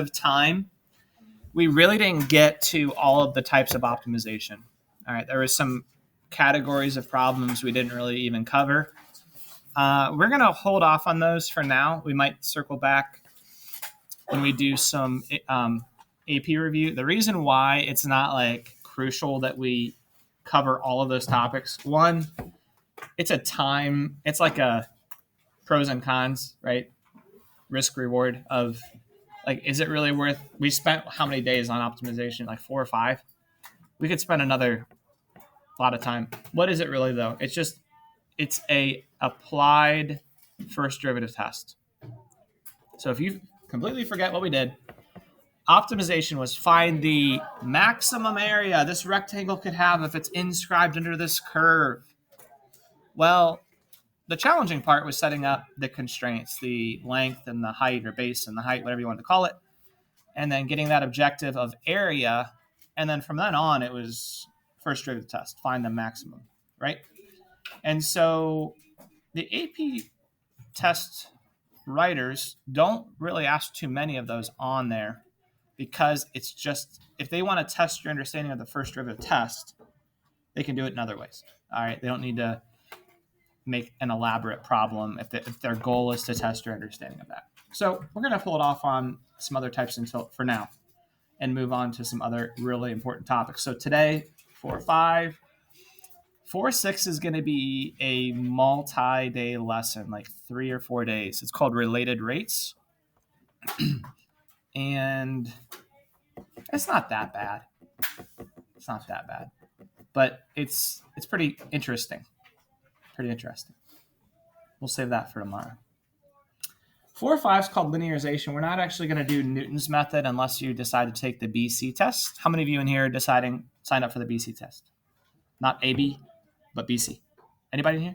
of time, we really didn't get to all of the types of optimization. All right, there were some categories of problems we didn't really even cover. We're going to hold off on those for now. We might circle back when we do some AP review. The reason why it's not like crucial that we cover all of those topics, one, it's like a pros and cons, right? Risk reward of like, is it really worth? We spent how many days on optimization? Like 4 or 5. We could spend another lot of time. What is it really though? It's a applied first derivative test. So if you completely forget what we did, optimization was find the maximum area this rectangle could have if it's inscribed under this curve. Well, the challenging part was setting up the constraints, the length and the height, or base and the height, whatever you want to call it, and then getting that objective of area. And then from then on, it was first derivative test, find the maximum, right? And so the AP test writers don't really ask too many of those on there, because it's just, if they want to test your understanding of the first derivative test, they can do it in other ways. All right, they don't need to make an elaborate problem if their goal is to test your understanding of that. So we're going to pull it off on some other types for now and move on to some other really important topics. So today, 4-5. 4-6 is going to be a multi-day lesson, like 3 or 4 days. It's called related rates. And it's not that bad. It's not that bad. But it's pretty interesting. Pretty interesting. We'll save that for tomorrow. 4-5 is called linearization. We're not actually going to do Newton's method unless you decide to take the BC test. How many of you in here are sign up for the BC test? Not AB, but BC. Anybody in here?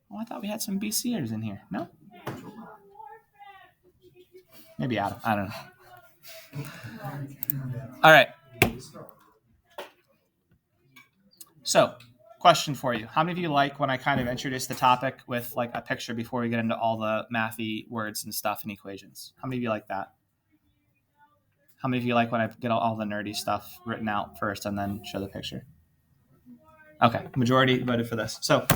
Oh, I thought we had some BCers in here. No? Maybe Adam. I don't know. All right. So, question for you. How many of you like when I kind of introduce the topic with like a picture before we get into all the mathy words and stuff and equations? How many of you like that? How many of you like when I get all the nerdy stuff written out first and then show the picture? Okay, majority voted for this. So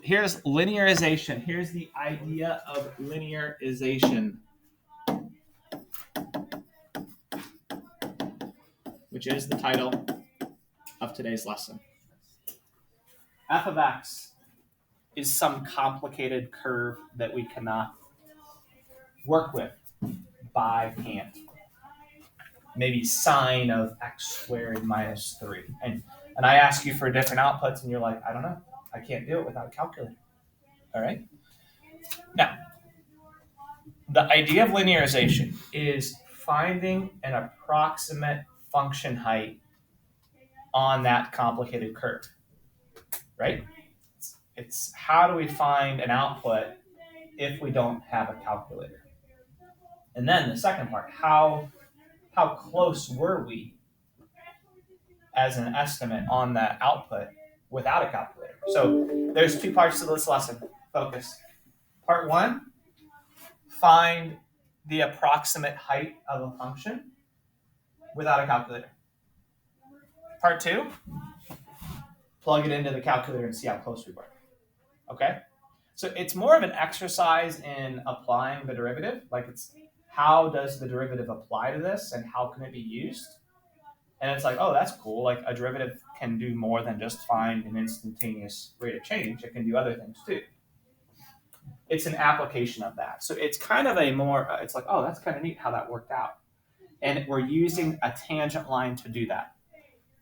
here's linearization. Here's the idea of linearization, which is the title of today's lesson. F of x is some complicated curve that we cannot work with by hand. Maybe sine of x squared minus 3. And I ask you for different outputs, and you're like, I don't know. I can't do it without a calculator. All right? Now, the idea of linearization is finding an approximate function height on that complicated curve, right? It's how do we find an output if we don't have a calculator? And then the second part, how close were we as an estimate on that output without a calculator? So there's 2 parts to this lesson. Focus. Part 1, find the approximate height of a function without a calculator. Part 2, plug it into the calculator and see how close we were. Okay? So it's more of an exercise in applying the derivative. Like, it's how does the derivative apply to this and how can it be used? And it's like, oh, that's cool. Like, a derivative can do more than just find an instantaneous rate of change. It can do other things too. It's an application of that. So it's kind of it's like, oh, that's kind of neat how that worked out. And we're using a tangent line to do that.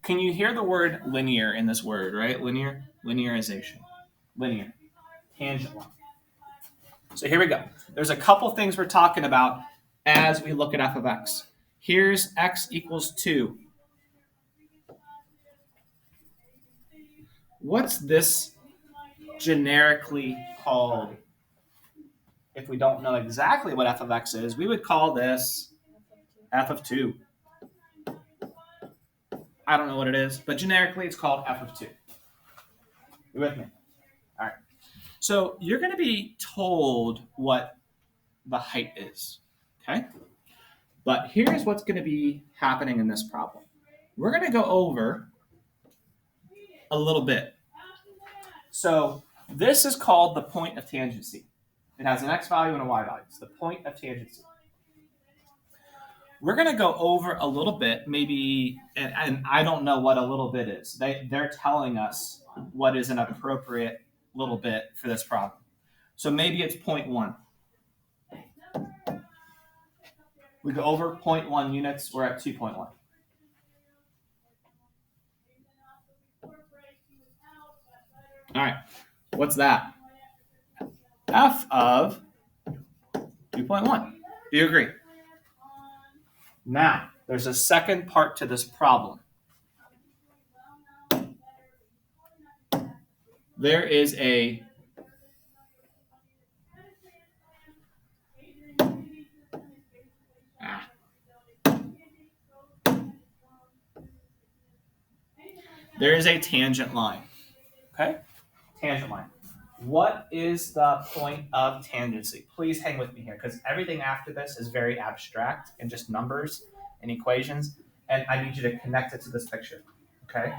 Can you hear the word linear in this word, right? Linear, linearization, linear, tangent line. So here we go. There's a couple things we're talking about as we look at f of x. Here's x equals 2. What's this generically called? If we don't know exactly what f of x is, we would call this f of 2. I don't know what it is, but generically it's called f of 2. You with me? All right. So you're going to be told what the height is, okay? But here's what's going to be happening in this problem. We're going to go over a little bit. So this is called the point of tangency. It has an x value and a y value. It's the point of tangency. We're going to go over a little bit, maybe, and I don't know what a little bit is. They're telling us what is an appropriate little bit for this problem. So maybe it's 0.1. We go over 0.1 units, we're at 2.1. All right, what's that? F of 2.1. Do you agree? Now, there's a second part to this problem. There is a tangent line. Okay? Tangent line. What is the point of tangency? Please hang with me here, because everything after this is very abstract and just numbers and equations, and I need you to connect it to this picture. Okay?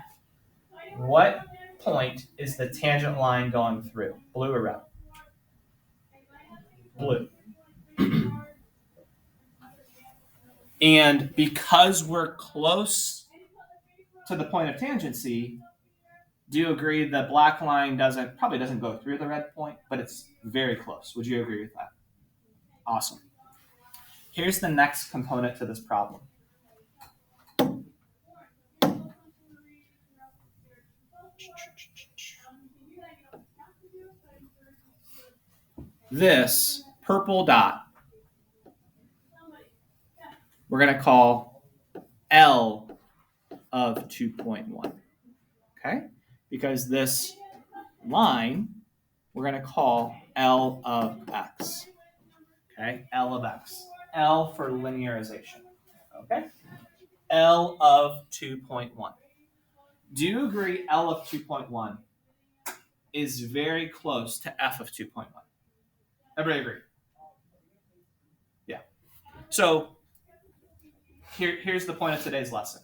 What point is the tangent line going through? Blue or red? Blue. And because we're close to the point of tangency, do you agree the black line probably doesn't go through the red point, but it's very close? Would you agree with that? Awesome. Here's the next component to this problem. This purple dot, we're going to call L of 2.1. Okay? Because this line, we're going to call L of x. Okay? L of x. L for linearization. Okay? L of 2.1. Do you agree L of 2.1 is very close to F of 2.1? Everybody agree? Yeah. So here's the point of today's lesson.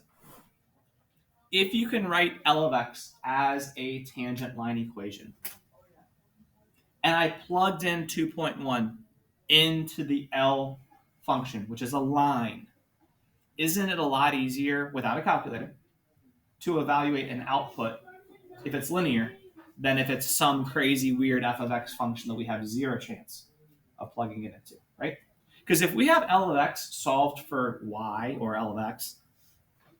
If you can write L of x as a tangent line equation, and I plugged in 2.1 into the L function, which is a line, isn't it a lot easier without a calculator to evaluate an output if it's linear than if it's some crazy weird f of x function that we have zero chance of plugging it into, right? Because if we have L of x solved for y or L of x,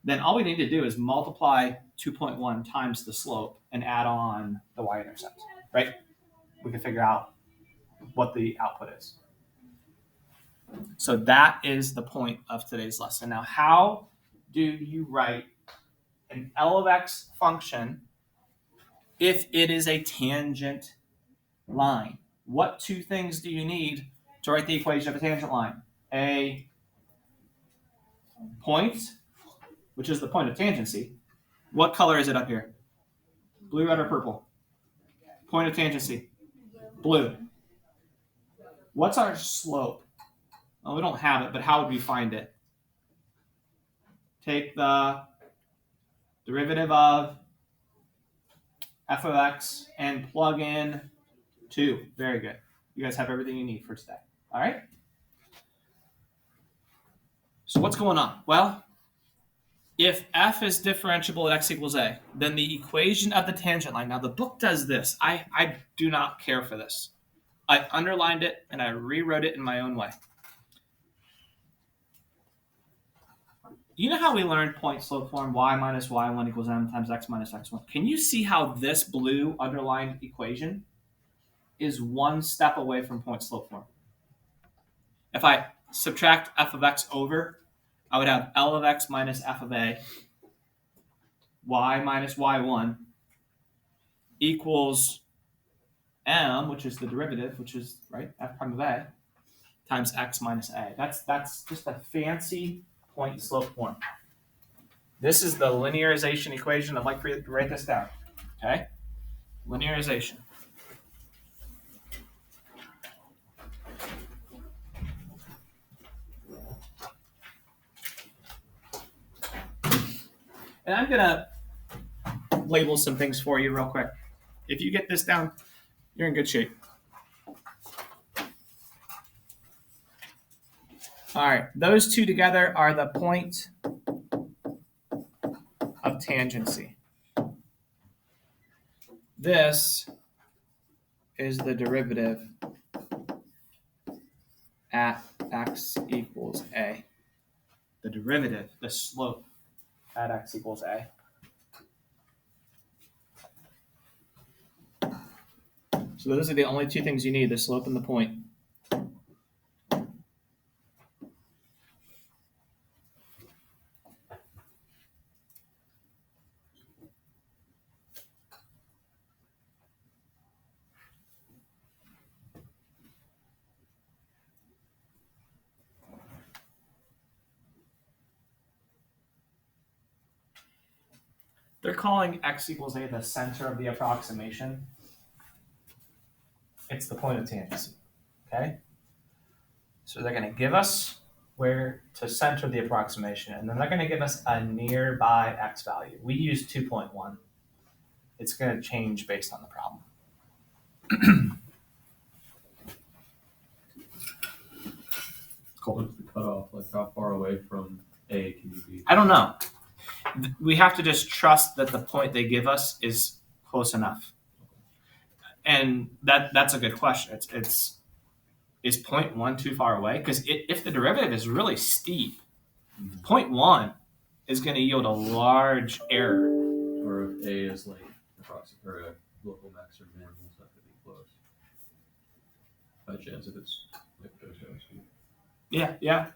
then all we need to do is multiply 2.1 times the slope and add on the y-intercept, right? We can figure out what the output is. So that is the point of today's lesson. Now, how do you write an L of x function if it is a tangent line? What two things do you need to write the equation of a tangent line? A point, which is the point of tangency. What color is it up here? Blue, red, or purple? Point of tangency. Blue. What's our slope? Well, we don't have it, but how would we find it? Take the derivative of f of x and plug in 2. Very good. You guys have everything you need for today. All right? So what's going on? Well, if f is differentiable at x equals a, then the equation of the tangent line. Now, the book does this. I do not care for this. I underlined it and I rewrote it in my own way. You know how we learned point slope form, y minus y1 equals m times x minus x1? Can you see how this blue underlined equation is one step away from point slope form? If I subtract f of x over, I would have L of x minus f of a, y minus y1 equals m, which is the derivative, which is, right, f prime of a, times x minus a. That's just a fancy point slope form. This is the linearization equation. I'd like for you to write this down. Okay? Linearization. And I'm going to label some things for you real quick. If you get this down, you're in good shape. All right, those two together are the point of tangency. This is the derivative at x equals a. The derivative, the slope at x equals a. So those are the only two things you need, the slope and the point. They're calling x equals a the center of the approximation. It's the point of tangency, okay? So they're going to give us where to center the approximation, and then they're going to give us a nearby x value. We use 2.1. It's going to change based on the problem. Cool. What's the cutoff? Like how far away from A can you be? I don't know. We have to just trust that the point they give us is close enough. And that's a good question. It's is 0.1 too far away? Because if the derivative is really steep, 0.1 is going to yield a large error. Or if A is like approximate or a local max or min, it's not going to be close. By chance if it's like those guys. Yeah.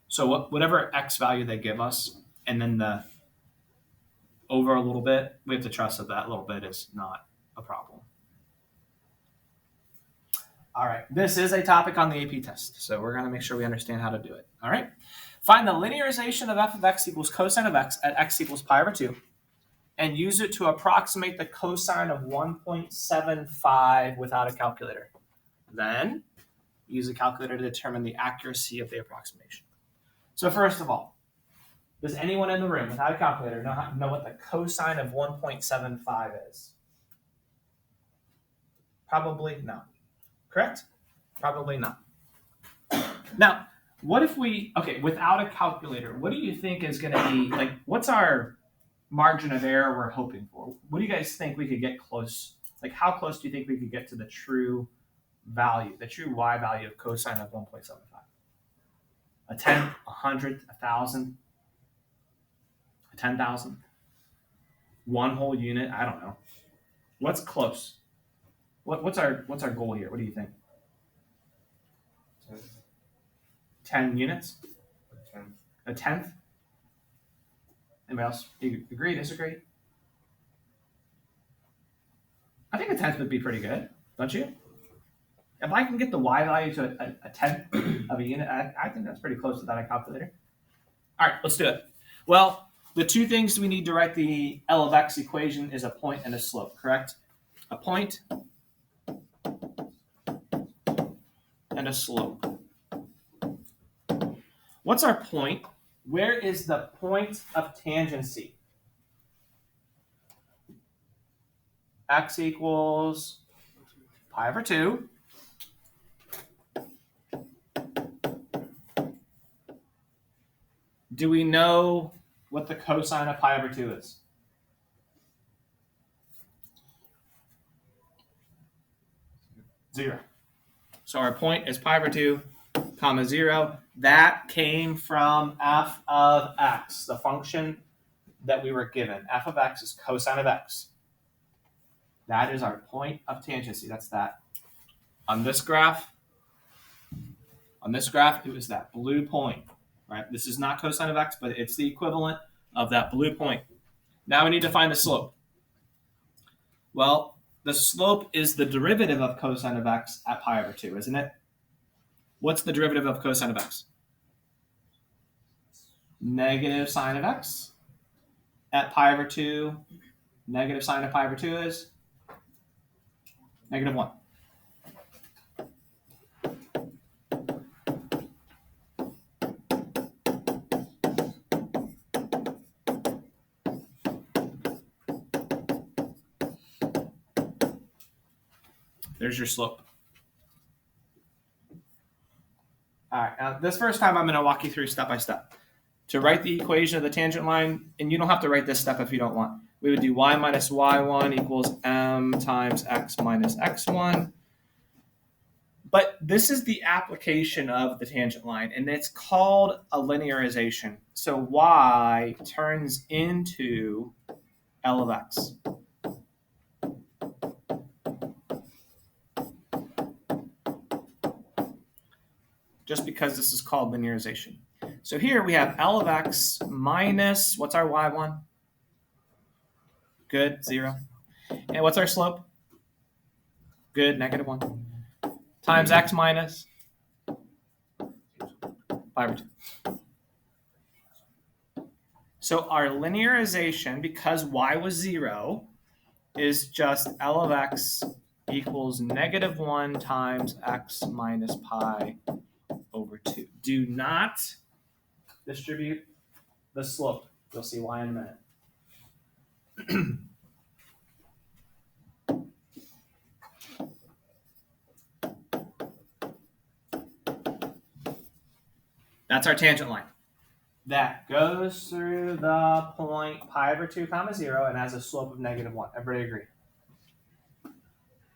So whatever x value they give us, and then the over a little bit, we have to trust that that little bit is not a problem. All right, this is a topic on the AP test, so we're going to make sure we understand how to do it. All right, find the linearization of f of x equals cosine of x at x equals pi over 2, and use it to approximate the cosine of 1.75 without a calculator. Then use a calculator to determine the accuracy of the approximation. So first of all, does anyone in the room without a calculator know what the cosine of 1.75 is? Probably no. Correct? Probably not. Now, what if without a calculator, what do you think is going to be, like, what's our margin of error we're hoping for? What do you guys think we could get close? Like, how close do you think we could get to the true value, the true y value of cosine of 1.75? A 10, 100, 1,000, a 10,000? One whole unit? I don't know. What's close? What's our goal here? What do you think? 10 units? A tenth? Anybody else? You agree, disagree? I think a tenth would be pretty good, don't you? If I can get the y value to a tenth of a unit, I think that's pretty close without a calculator. All right, let's do it. Well, the two things we need to write the L of x equation is a point and a slope, correct? A point and a slope. What's our point? Where is the point of tangency? X equals pi over 2. Do we know what the cosine of pi over 2 is? Zero. So our point is pi over 2, comma 0. That came from f of x, the function that we were given. F of x is cosine of x. That is our point of tangency. That's that. On this graph, it was that blue point, right? This is not cosine of x, but it's the equivalent of that blue point. Now we need to find the slope. Well, the slope is the derivative of cosine of x at pi over 2, isn't it? What's the derivative of cosine of x? Negative sine of x at pi over 2. Negative sine of pi over 2 is negative 1. There's your slope. All right, now this first time I'm going to walk you through step by step. To write the equation of the tangent line, and you don't have to write this step if you don't want. We would do y minus y1 equals m times x minus x1. But this is the application of the tangent line, and it's called a linearization. So y turns into L of x. Just because this is called linearization. So here we have L of x minus, what's our y1? Good, 0. And what's our slope? Good, -1. Times x minus 5/2. So our linearization, because y was 0, is just L of x equals -1 times x minus pi over 2. Do not distribute the slope. You'll see why in a minute. That's our tangent line. That goes through the point pi over 2 comma 0 and has a slope of -1. Everybody agree?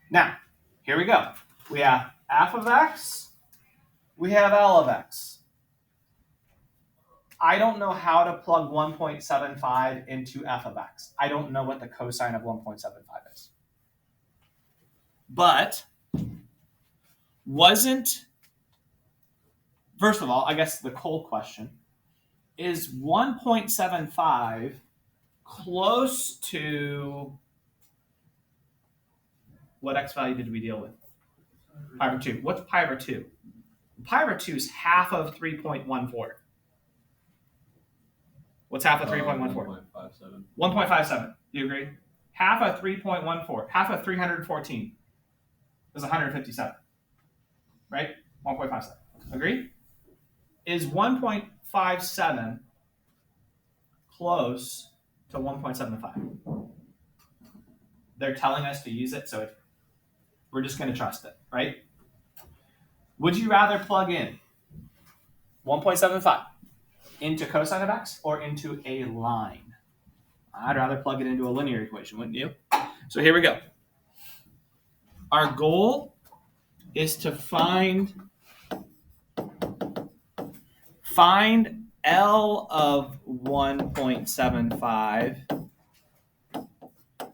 Now, here we go. We have f of x. We have L of x. I don't know how to plug 1.75 into f of x. I don't know what the cosine of 1.75 is. But first of all, I guess the cold question, is 1.75 close to, what x value did we deal with? Pi over 2. What's pi over 2? Pi over 2 is half of 3.14. What's half of 3.14? 1.57. 1.57. Do you agree? Half of 3.14. Half of 314 is 157. Right? 1.57. Agree? Is 1.57 close to 1.75? They're telling us to use it, so we're just going to trust it, right? Would you rather plug in 1.75 into cosine of x or into a line? I'd rather plug it into a linear equation, wouldn't you? So here we go. Our goal is to find L of 1.75,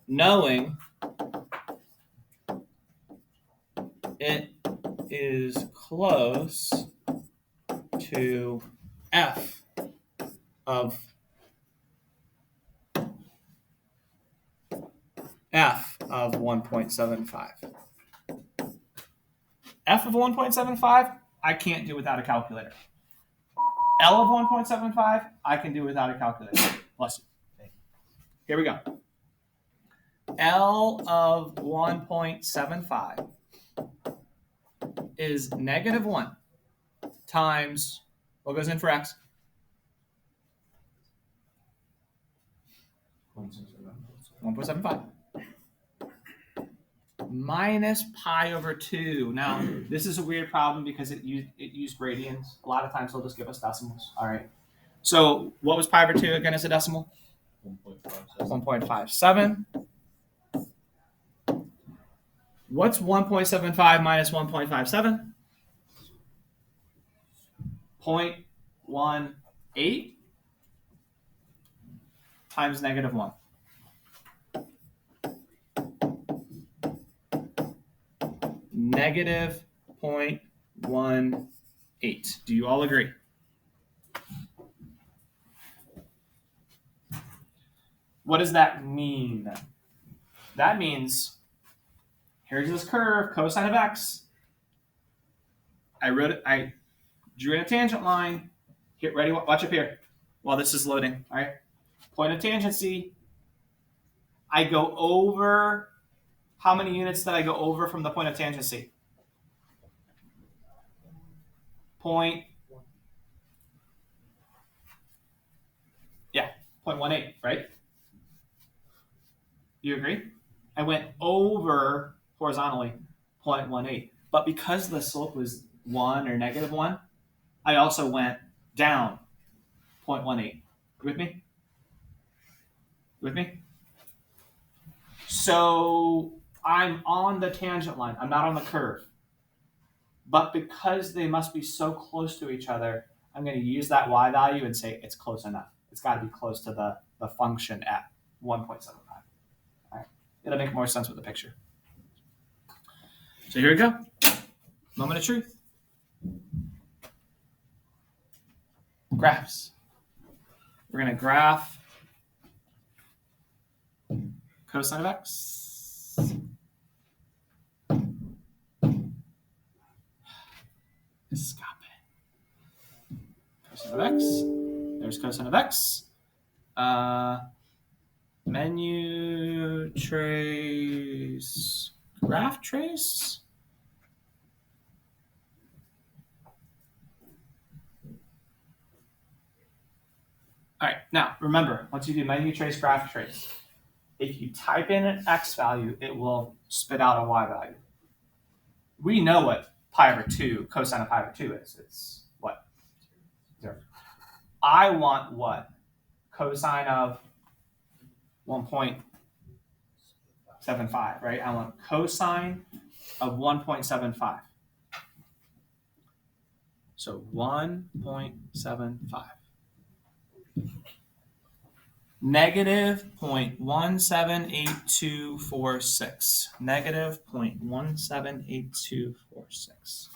knowing it is close to f of 1.75. F of 1.75, I can't do without a calculator. L of 1.75, I can do without a calculator. Bless you. Here we go. L of 1.75 is -1 times, what goes in for x? 1.75 minus pi over 2. Now, this is a weird problem because it used gradients. A lot of times they'll just give us decimals. All right. So what was pi over 2 again as a decimal? 1.57. What's 1.75 minus 1.57? 0.18 times -1. -0.18. Do you all agree? What does that mean? That means here's this curve, cosine of x. I drew in a tangent line. Here, ready? Watch up here while this is loading. All right. Point of tangency. I go over. How many units did I go over from the point of tangency? 0.18, right? You agree? I went over horizontally 0.18. But because the slope was 1 or negative 1, I also went down 0.18. With me? With me? So I'm on the tangent line. I'm not on the curve. But because they must be so close to each other, I'm going to use that y value and say it's close enough. It's got to be close to the function at 1.75. All right. It'll make more sense with the picture. So here we go. Moment of truth. Graphs. We're going to graph cosine of x. Escape. Cosine of x. There's cosine of x. Menu trace. Graph trace. All right, now remember, once you do menu trace, graph trace, if you type in an x value, it will spit out a y value. We know what pi over 2, cosine of pi over 2 is. It's what? 0. I want what? Cosine of 1.75, right? I want cosine of 1.75. So 1.75. Negative 0.178246. Negative 0.178246.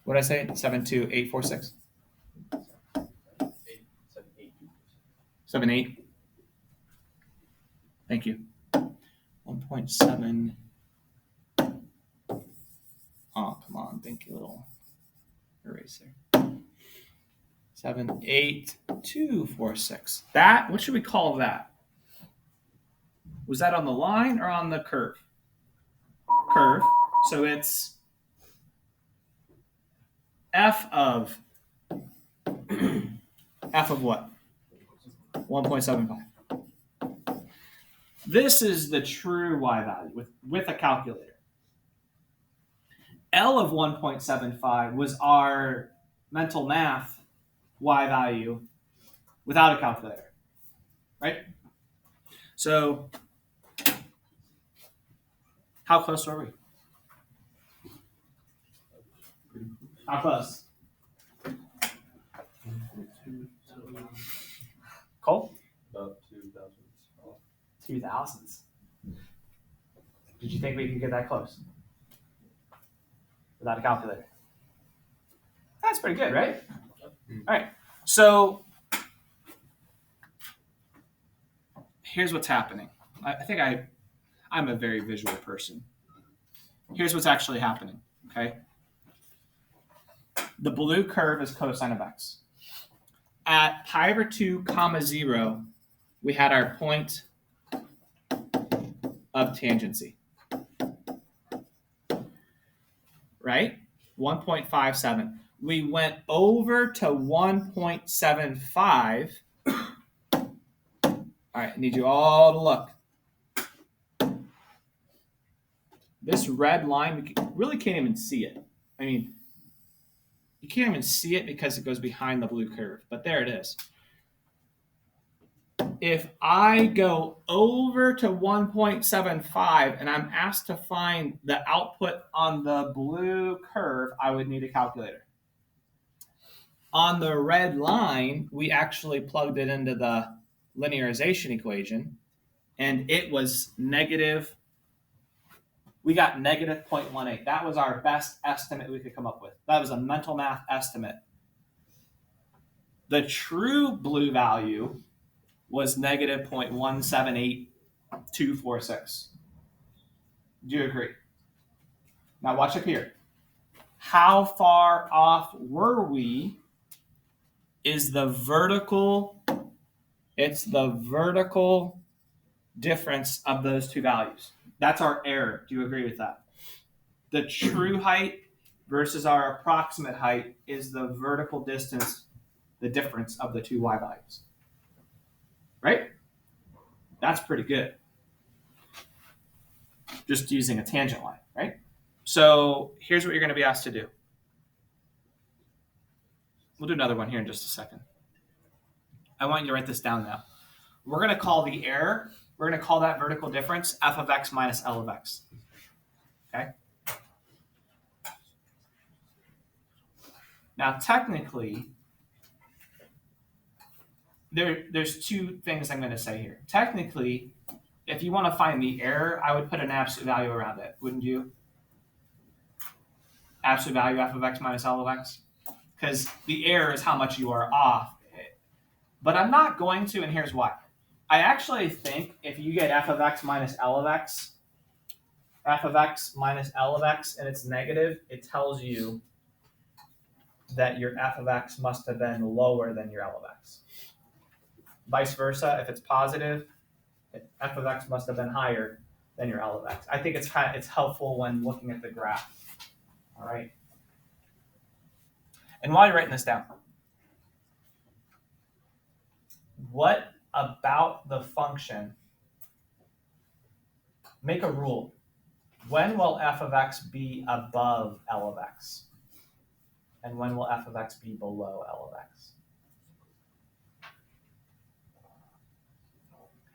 What did I say? 72846? 78. Thank you. 1.7. Oh, come on. Thank you, little eraser. 78246. That, what should we call that? Was that on the line or on the curve? Curve. So it's f of what? 1.75. This is the true y value with a calculator. L of 1.75 was our mental math y value without a calculator, right? So how close are we? How close? Cole? About 2,000. 2000s. Did you think we could get that close? Without a calculator? That's pretty good, right? All right. So here's what's happening. I think I'm a very visual person. Here's what's actually happening, okay? The blue curve is cosine of x. At pi over 2 comma 0, we had our point of tangency, right? 1.57. We went over to 1.75. All right, I need you all to look. This red line, we really can't even see it. I mean, you can't even see it because it goes behind the blue curve, but there it is. If I go over to 1.75 and I'm asked to find the output on the blue curve, I would need a calculator. On the red line, we actually plugged it into the linearization equation, and it was negative. We got negative 0.18. That was our best estimate we could come up with. That was a mental math estimate. The true blue value was negative 0.178246. Do you agree? Now watch up here. How far off were we is the vertical, it's the vertical difference of those two values. That's our error. Do you agree with that? The true height versus our approximate height is the vertical distance, the difference of the two y values. right? That's pretty good. Just using a tangent line, right? So here's what you're going to be asked to do. We'll do another one here in just a second. I want you to write this down now. We're going to call the error, we're going to call that vertical difference f of x minus L of x. Okay? Now, technically, there's two things I'm going to say here. Technically, if you want to find the error, I would put an absolute value around it, wouldn't you? Absolute value f of x minus L of x. Because the error is how much you are off. But I'm not going to, and here's why. I actually think if you get f of x minus L of x, f of x minus L of x, and it's negative, it tells you that your f of x must have been lower than your L of x. Vice versa, if it's positive, f of x must have been higher than your L of x. I think it's helpful when looking at the graph. All right. And while you're writing this down, what about the function? Make a rule. When will f of x be above L of x? And when will f of x be below L of x?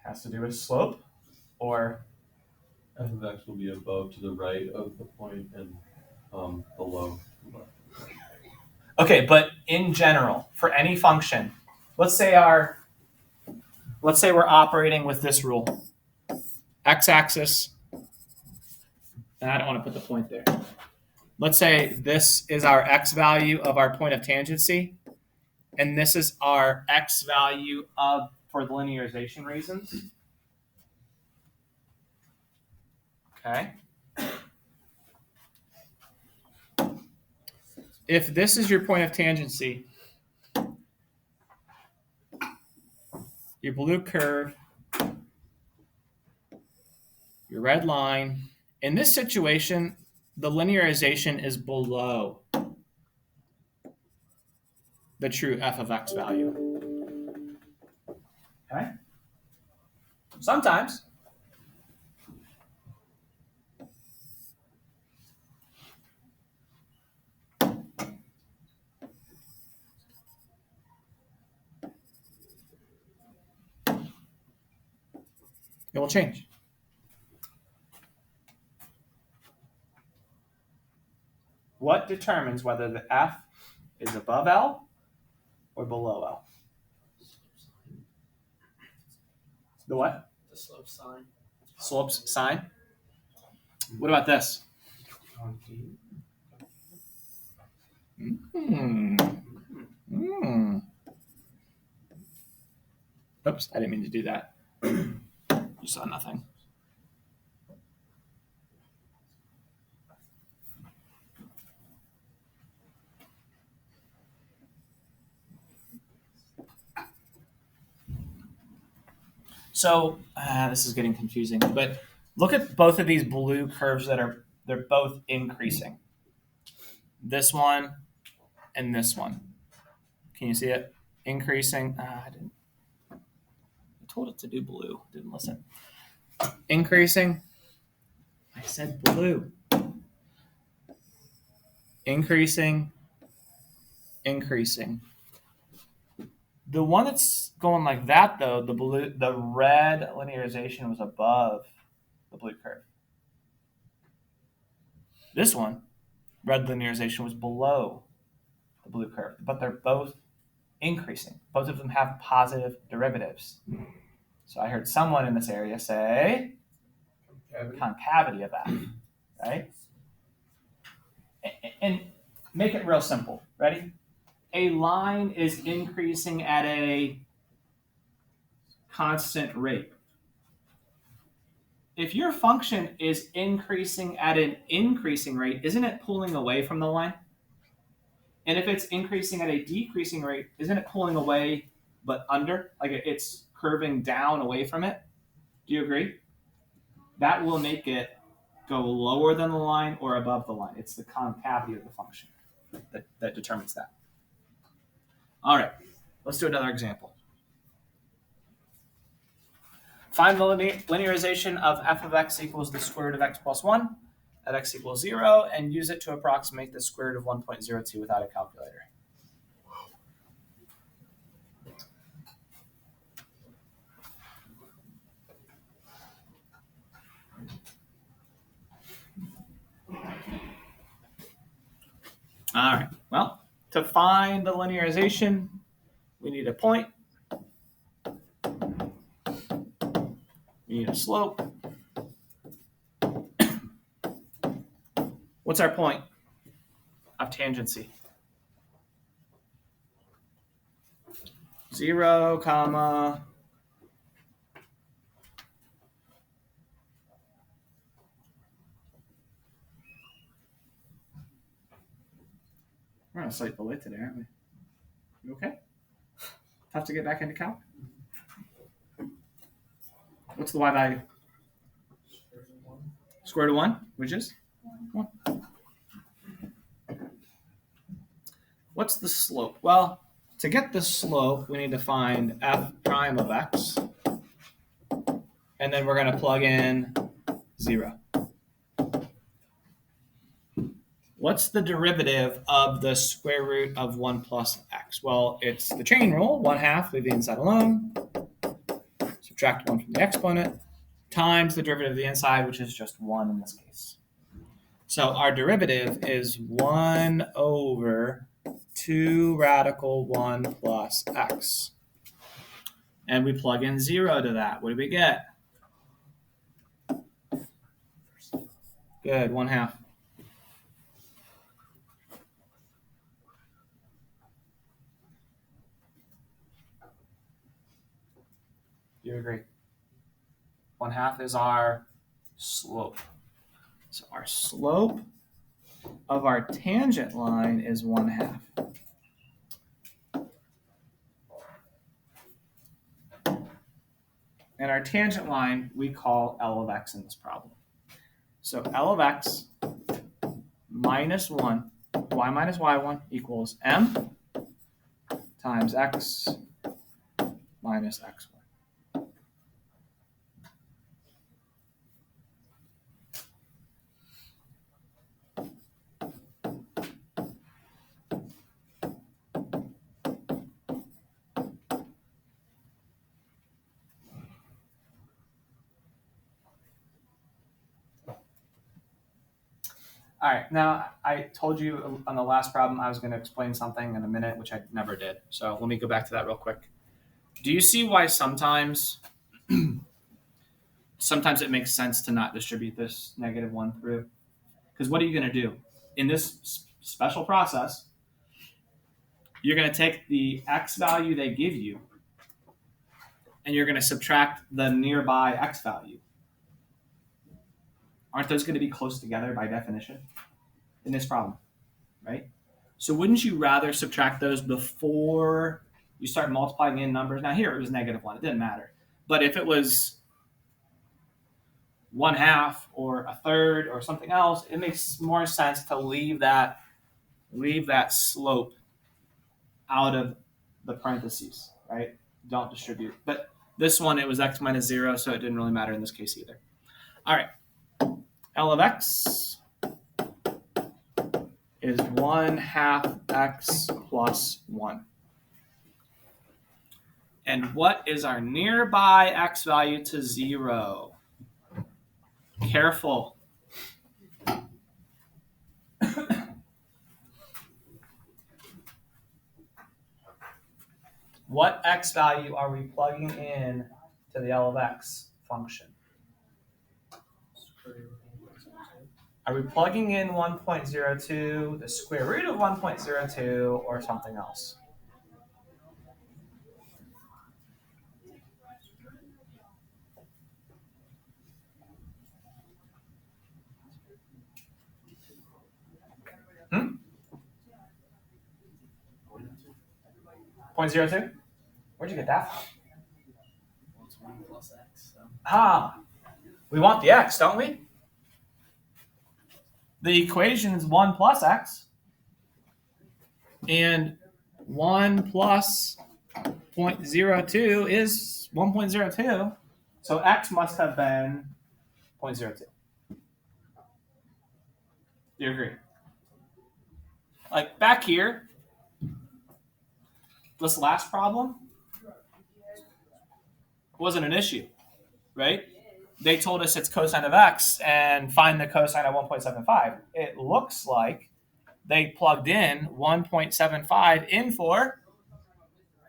Has to do with slope, or f of x will be above to the right of the point and below. okay, but in general, for any function, let's say we're operating with this rule. X-axis, and I don't want to put the point there. Let's say this is our x value of our point of tangency, and this is our x value for the linearization reasons. Okay. If this is your point of tangency, your blue curve, your red line, in this situation, the linearization is below the true f of x value. Okay? Sometimes it will change. What determines whether the f is above L or below L? The what? The slope sign. Slope's sign. What about this? Oops, I didn't mean to do that. You saw nothing. So this is getting confusing, but look at both of these blue curves they're both increasing. This one and this one. Can you see it? Increasing. I told it to do blue. Didn't listen. Increasing. I said blue. Increasing. Increasing. The one that's going like that, though, the red linearization was above the blue curve. This one, red linearization was below the blue curve, but they're both increasing. Both of them have positive derivatives. So I heard someone in this area say concavity of f, right? And make it real simple. Ready? A line is increasing at a constant rate. If your function is increasing at an increasing rate, isn't it pulling away from the line? And if it's increasing at a decreasing rate, isn't it pulling away but under? Like it's curving down away from it? Do you agree? That will make it go lower than the line or above the line. It's the concavity of the function that determines that. All right, let's do another example. Find the linearization of f of x equals the square root of x plus 1 at x equals 0, and use it to approximate the square root of 1.02 without a calculator. All right, well, to find the linearization, we need a point, we need a slope. What's our point of tangency? 0, comma, we're on a slight delay today, aren't we? You okay? Tough to get back into Calc? What's the y value? Square root of 1, which is 1. What's the slope? Well, to get the slope, we need to find f prime of x. And then we're going to plug in 0. What's the derivative of the square root of 1 plus x? Well, it's the chain rule, 1/2, leave the inside alone. Subtract 1 from the exponent, times the derivative of the inside, which is just 1 in this case. So our derivative is 1 over 2 radical 1 plus x. And we plug in 0 to that. What do we get? Good, 1/2. You agree? 1/2 is our slope. So our slope of our tangent line is 1/2. And our tangent line we call L of x in this problem. So L of x minus 1, y minus y1 equals m times x minus x1. All right, now I told you on the last problem I was going to explain something in a minute, which I never did. So let me go back to that real quick. Do you see why sometimes it makes sense to not distribute this -1 through? Because what are you going to do? In this special process, you're going to take the x value they give you, and you're going to subtract the nearby x value. Aren't those going to be close together by definition in this problem, right? So wouldn't you rather subtract those before you start multiplying in numbers? Now here it was -1, it didn't matter. But if it was 1/2 or 1/3 or something else, it makes more sense to leave that slope out of the parentheses, right? Don't distribute. But this one, it was x minus 0, so it didn't really matter in this case either. All right, L of x is 1/2 x plus 1. And what is our nearby x value to 0? Careful. What x value are we plugging in to the L of x function? Are we plugging in 1.02, the square root of 1.02, or something else? Hmm? 0.02? Where'd you get that from? Well, it's 1 plus x. So. Ah, we want the x, don't we? The equation is 1 plus x. And 1 plus 0.02 is 1.02. So x must have been 0.02. Do you agree? Like back here, this last problem wasn't an issue, right? They told us it's cosine of x and find the cosine of 1.75. It looks like they plugged in 1.75 in for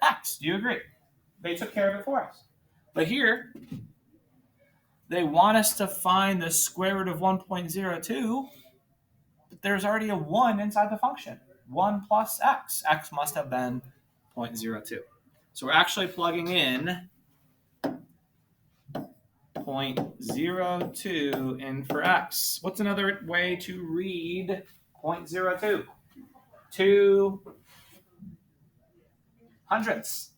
x. Do you agree? They took care of it for us. But here, they want us to find the square root of 1.02, but there's already a 1 inside the function. 1 plus x. X must have been 0.02. So we're actually plugging in 0.02 in for x. What's another way to read 0.02? 2 hundredths.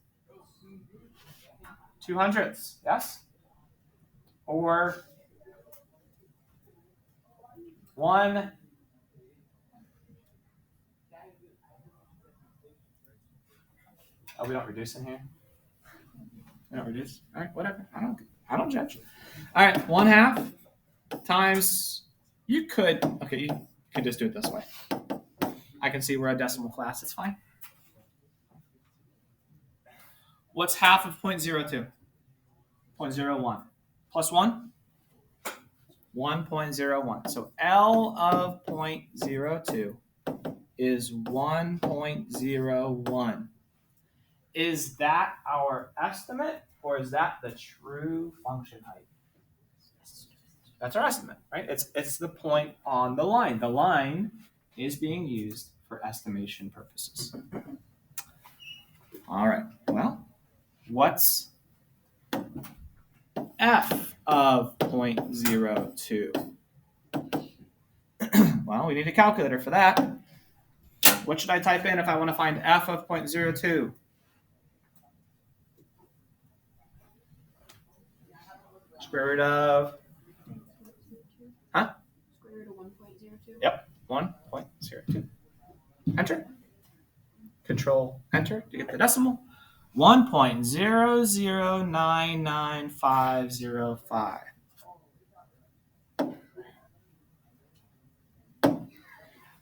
2 hundredths, yes? Or 1 oh, we don't reduce in here? We don't reduce? All right, whatever. I don't judge. All right, 1/2 times, you could just do it this way. I can see we're a decimal class, it's fine. What's half of 0.02? 0.01. Plus 1? 1.01. So L of 0.02 is 1.01. Is that our estimate, or is that the true function height? That's our estimate, right? It's the point on the line. The line is being used for estimation purposes. All right. Well, what's f of 0.02? Well, we need a calculator for that. What should I type in if I want to find f of 0.02? Square root of? Huh? Square root of 1.02? Yep, 1.02. Enter. Control Enter to get the decimal. 1.0099505.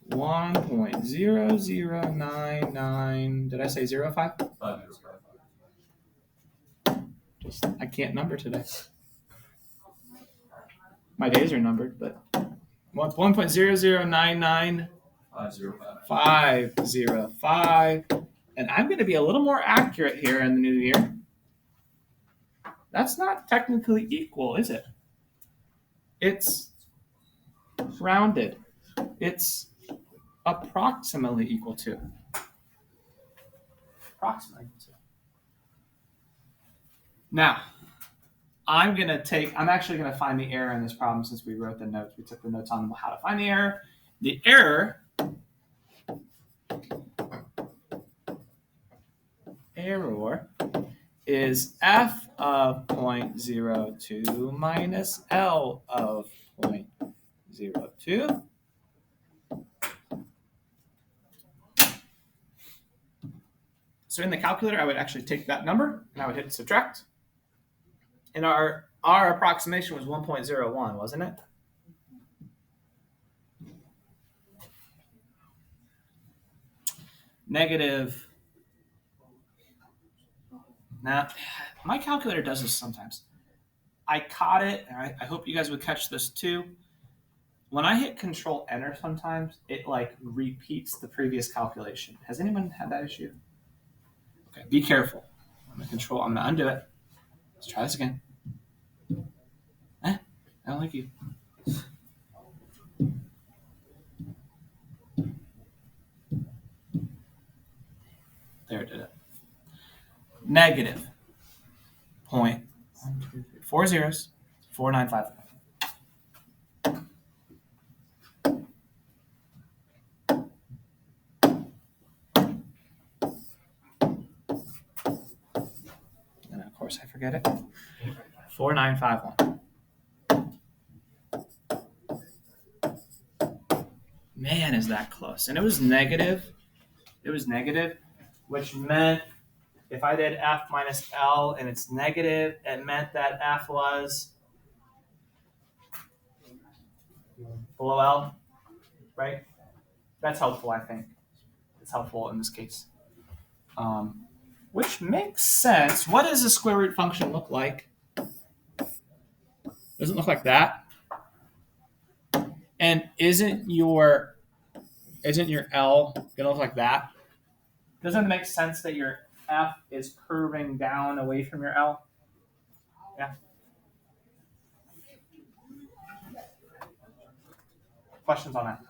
1.0099. Did I say 05? 505. I can't number today. My days are numbered, but 1.0099 505. And I'm going to be a little more accurate here in the new year. That's not technically equal, is it? It's rounded. It's approximately equal to. Approximately equal to. Now, I'm actually going to find the error in this problem since we wrote the notes. We took the notes on how to find the error. The error is f of 0.02 minus L of 0.02. So in the calculator, I would actually take that number and I would hit subtract. And our approximation was 1.01, wasn't it? Negative. Now, my calculator does this sometimes. I caught it, and I hope you guys would catch this too. When I hit Control Enter sometimes, it like repeats the previous calculation. Has anyone had that issue? Okay, be careful. I'm gonna undo it. Let's try this again. I don't like you. There, it did it. Negative 0.40495. And of course I forget it. 4951. Man, is that close. And it was negative. It was negative, which meant if I did f minus L and it's negative, it meant that f was below L, right? That's helpful, I think. It's helpful in this case. Which makes sense. What does a square root function look like? Does it look like that? And isn't your L gonna look like that? Doesn't it make sense that your f is curving down away from your L? Yeah. Questions on that?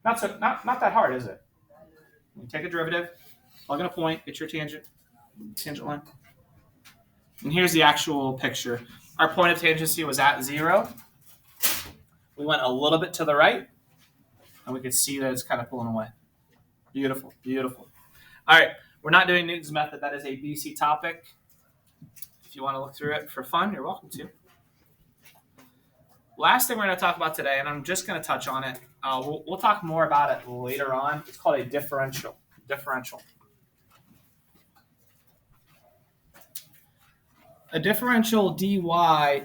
Not that hard, is it? You take a derivative, plug in a point, get your tangent line. And here's the actual picture. Our point of tangency was at 0. We went a little bit to the right, and we could see that it's kind of pulling away. Beautiful, beautiful. All right, we're not doing Newton's method. That is a BC topic. If you want to look through it for fun, you're welcome to. Last thing we're going to talk about today, and I'm just going to touch on it. We'll talk more about it later on. It's called a differential. A differential dy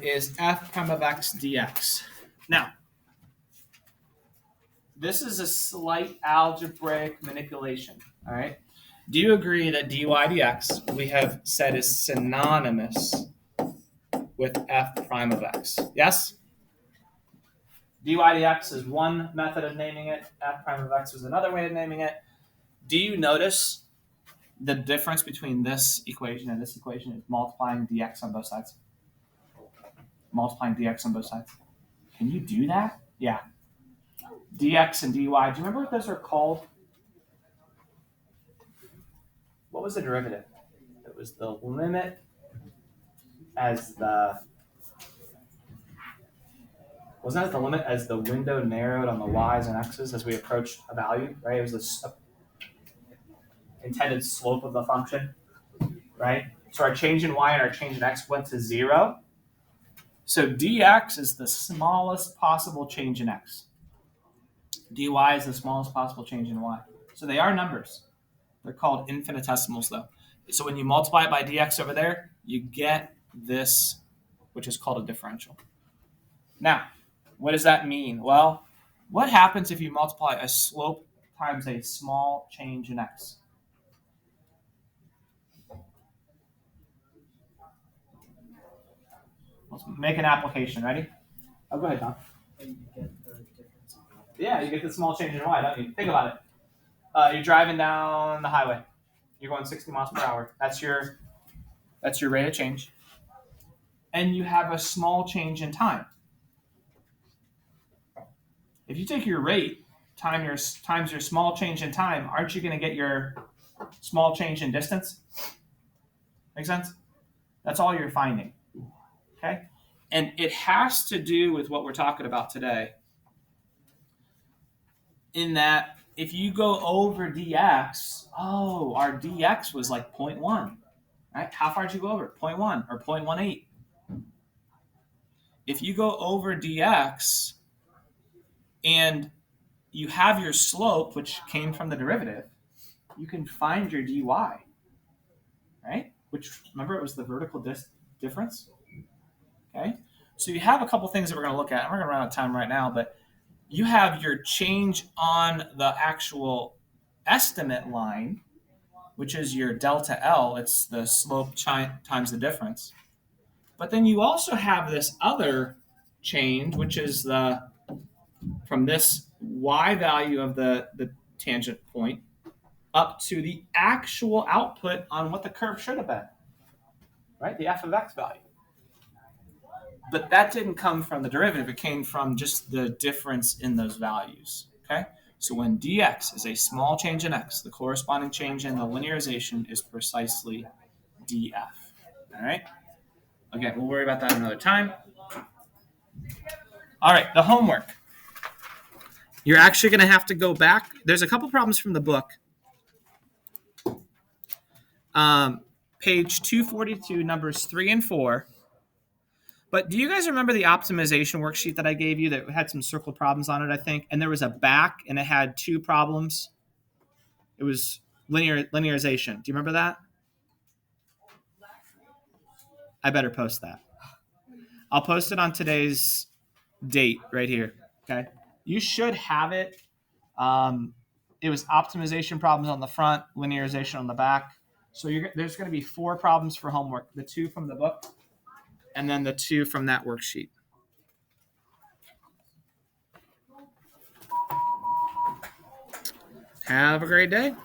is f prime of x dx. Now, this is a slight algebraic manipulation, all right? Do you agree that dy dx we have said is synonymous with f prime of x? Yes? dy dx is one method of naming it. F prime of x is another way of naming it. Do you notice the difference between this equation and this equation is multiplying dx on both sides? Multiplying dx on both sides. Can you do that? Yeah. Dx and dy. Do you remember what those are called? What was the derivative? It was the limit as the... Wasn't it the limit as the window narrowed on the y's and x's as we approached a value, right? It was this intended slope of the function, right? So our change in y and our change in x went to 0. So dx is the smallest possible change in x. dy is the smallest possible change in y. So they are numbers. They're called infinitesimals, though. So when you multiply it by dx over there, you get this, which is called a differential. Now, what does that mean? Well, what happens if you multiply a slope times a small change in x? Let's make an application. Ready? Oh, go ahead, Tom. You get the difference. Yeah, you get the small change in y, don't you? Think about it. You're driving down the highway. You're going 60 miles per hour. That's your rate of change. And you have a small change in time. If you take your rate times your small change in time, aren't you going to get your small change in distance? Make sense? That's all you're finding. Okay? And it has to do with what we're talking about today. In that, if you go over dx, our dx was like 0.1. Right? How far did you go over? 0.1 or 0.18. If you go over dx and you have your slope, which came from the derivative, you can find your dy, right? Which, remember, it was the vertical difference. Okay? So you have a couple things that we're going to look at. We're going to run out of time right now, but you have your change on the actual estimate line, which is your delta L. It's the slope times the difference. But then you also have this other change, which is from this y value of the tangent point up to the actual output on what the curve should have been, right? The f of x value. But that didn't come from the derivative. It came from just the difference in those values, okay? So when dx is a small change in x, the corresponding change in the linearization is precisely df, all right? Again, we'll worry about that another time. All right, the homework. You're actually going to have to go back. There's a couple problems from the book. Page 242, numbers 3 and 4. But do you guys remember the optimization worksheet that I gave you that had some circled problems on it, I think? And there was a back, and it had 2 problems. It was linearization. Do you remember that? I better post that. I'll post it on today's date right here. Okay. You should have it. It was optimization problems on the front, linearization on the back. So there's going to be 4 problems for homework, the 2 from the book and then the 2 from that worksheet. Have a great day.